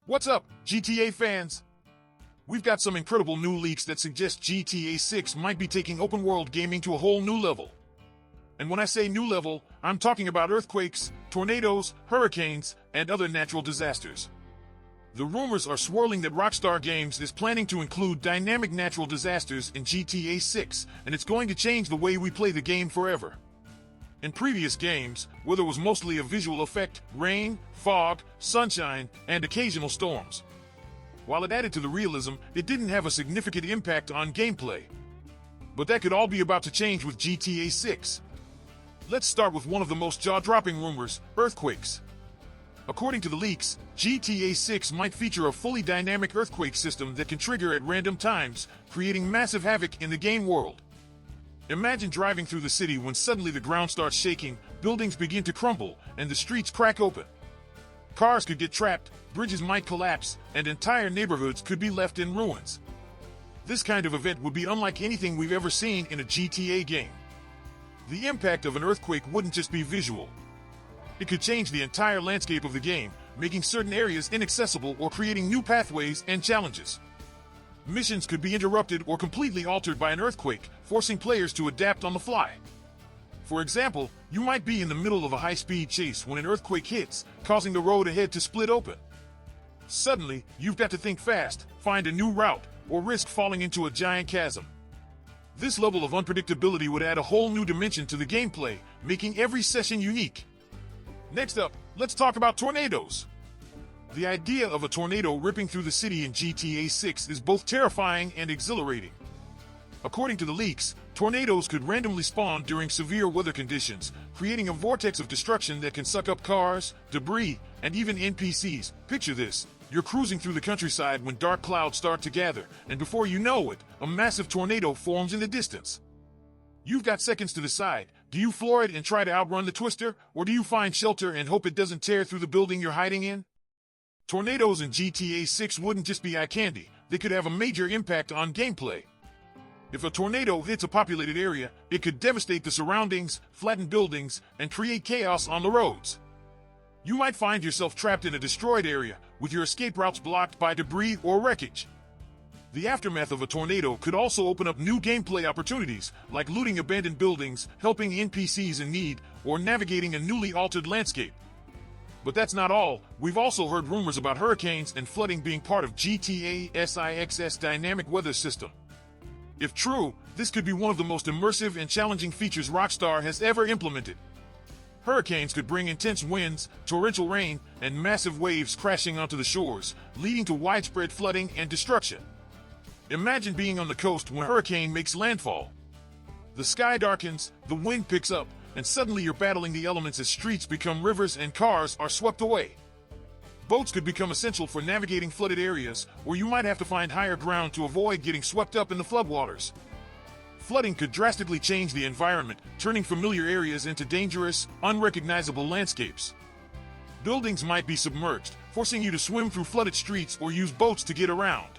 What's up, GTA fans? We've got some incredible new leaks that suggest GTA 6 might be taking open-world gaming to a whole new level. And when I say new level, I'm talking about earthquakes, tornadoes, hurricanes, and other natural disasters. The rumors are swirling that Rockstar Games is planning to include dynamic natural disasters in GTA 6, and it's going to change the way we play the game forever. In previous games, weather was mostly a visual effect: rain, fog, sunshine, and occasional storms. While it added to the realism, it didn't have a significant impact on gameplay. But that could all be about to change with GTA 6. Let's start with one of the most jaw-dropping rumors: earthquakes. According to the leaks, GTA 6 might feature a fully dynamic earthquake system that can trigger at random times, creating massive havoc in the game world. Imagine driving through the city when suddenly the ground starts shaking, buildings begin to crumble, and the streets crack open. Cars could get trapped, bridges might collapse, and entire neighborhoods could be left in ruins. This kind of event would be unlike anything we've ever seen in a GTA game. The impact of an earthquake wouldn't just be visual. It could change the entire landscape of the game, making certain areas inaccessible or creating new pathways and challenges. Missions could be interrupted or completely altered by an earthquake, forcing players to adapt on the fly. For example, you might be in the middle of a high-speed chase when an earthquake hits, causing the road ahead to split open. Suddenly, you've got to think fast, find a new route, or risk falling into a giant chasm. This level of unpredictability would add a whole new dimension to the gameplay, making every session unique. Next up, let's talk about tornadoes. The idea of a tornado ripping through the city in GTA 6 is both terrifying and exhilarating. According to the leaks, tornadoes could randomly spawn during severe weather conditions, creating a vortex of destruction that can suck up cars, debris, and even NPCs. Picture this: you're cruising through the countryside when dark clouds start to gather, and before you know it, a massive tornado forms in the distance. You've got seconds to decide. Do you floor it and try to outrun the twister, or do you find shelter and hope it doesn't tear through the building you're hiding in? Tornadoes in GTA 6 wouldn't just be eye candy, they could have a major impact on gameplay. If a tornado hits a populated area, it could devastate the surroundings, flatten buildings, and create chaos on the roads. You might find yourself trapped in a destroyed area, with your escape routes blocked by debris or wreckage. The aftermath of a tornado could also open up new gameplay opportunities, like looting abandoned buildings, helping NPCs in need, or navigating a newly altered landscape. But that's not all. We've also heard rumors about hurricanes and flooding being part of GTA 6's dynamic weather system. If true, this could be one of the most immersive and challenging features Rockstar has ever implemented. Hurricanes could bring intense winds, torrential rain, and massive waves crashing onto the shores, leading to widespread flooding and destruction. Imagine being on the coast when a hurricane makes landfall. The sky darkens, the wind picks up, and suddenly you're battling the elements as streets become rivers and cars are swept away. Boats could become essential for navigating flooded areas, or you might have to find higher ground to avoid getting swept up in the floodwaters. Flooding could drastically change the environment, turning familiar areas into dangerous, unrecognizable landscapes. Buildings might be submerged, forcing you to swim through flooded streets or use boats to get around.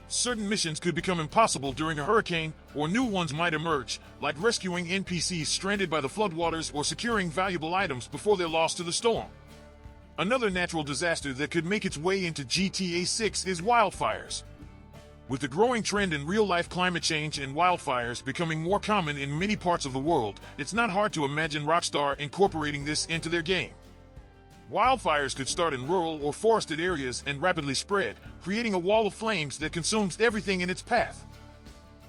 Certain missions could become impossible during a hurricane, or new ones might emerge, like rescuing NPCs stranded by the floodwaters or securing valuable items before they're lost to the storm. Another natural disaster that could make its way into GTA 6 is wildfires. With the growing trend in real-life climate change and wildfires becoming more common in many parts of the world, it's not hard to imagine Rockstar incorporating this into their game. Wildfires could start in rural or forested areas and rapidly spread, creating a wall of flames that consumes everything in its path.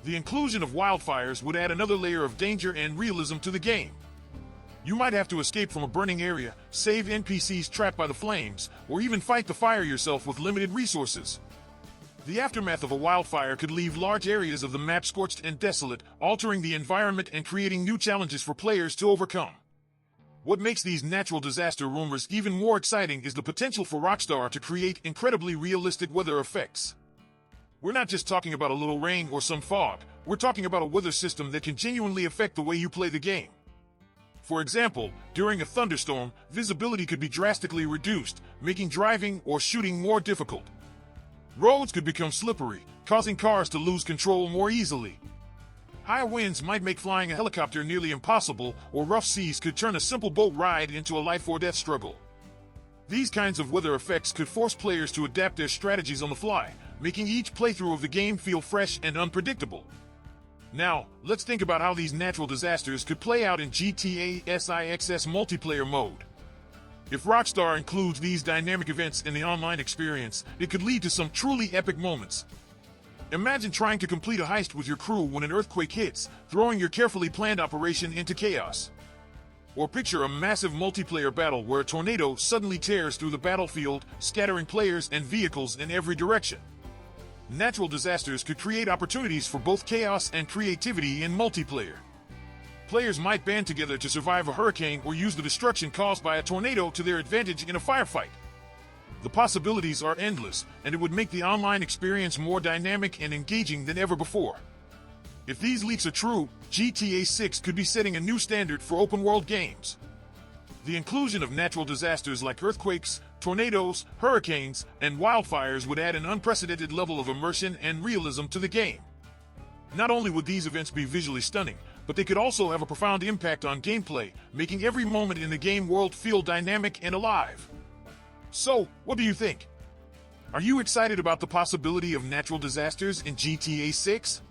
The inclusion of wildfires would add another layer of danger and realism to the game. You might have to escape from a burning area, save NPCs trapped by the flames, or even fight the fire yourself with limited resources. The aftermath of a wildfire could leave large areas of the map scorched and desolate, altering the environment and creating new challenges for players to overcome. What makes these natural disaster rumors even more exciting is the potential for Rockstar to create incredibly realistic weather effects. We're not just talking about a little rain or some fog, we're talking about a weather system that can genuinely affect the way you play the game. For example, during a thunderstorm, visibility could be drastically reduced, making driving or shooting more difficult. Roads could become slippery, causing cars to lose control more easily. High winds might make flying a helicopter nearly impossible, or rough seas could turn a simple boat ride into a life-or-death struggle. These kinds of weather effects could force players to adapt their strategies on the fly, making each playthrough of the game feel fresh and unpredictable. Now, let's think about how these natural disasters could play out in GTA 6 multiplayer mode. If Rockstar includes these dynamic events in the online experience, it could lead to some truly epic moments. Imagine trying to complete a heist with your crew when an earthquake hits, throwing your carefully planned operation into chaos. Or picture a massive multiplayer battle where a tornado suddenly tears through the battlefield, scattering players and vehicles in every direction. Natural disasters could create opportunities for both chaos and creativity in multiplayer. Players might band together to survive a hurricane or use the destruction caused by a tornado to their advantage in a firefight. The possibilities are endless, and it would make the online experience more dynamic and engaging than ever before. If these leaks are true, GTA 6 could be setting a new standard for open-world games. The inclusion of natural disasters like earthquakes, tornadoes, hurricanes, and wildfires would add an unprecedented level of immersion and realism to the game. Not only would these events be visually stunning, but they could also have a profound impact on gameplay, making every moment in the game world feel dynamic and alive. So, what do you think? Are you excited about the possibility of natural disasters in GTA 6?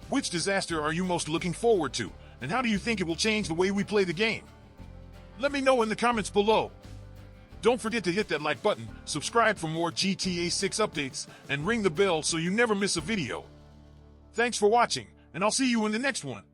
Which disaster are you most looking forward to, and how do you think it will change the way we play the game? Let me know in the comments below. Don't forget to hit that like button, subscribe for more GTA 6 updates, and ring the bell so you never miss a video. Thanks for watching, and I'll see you in the next one.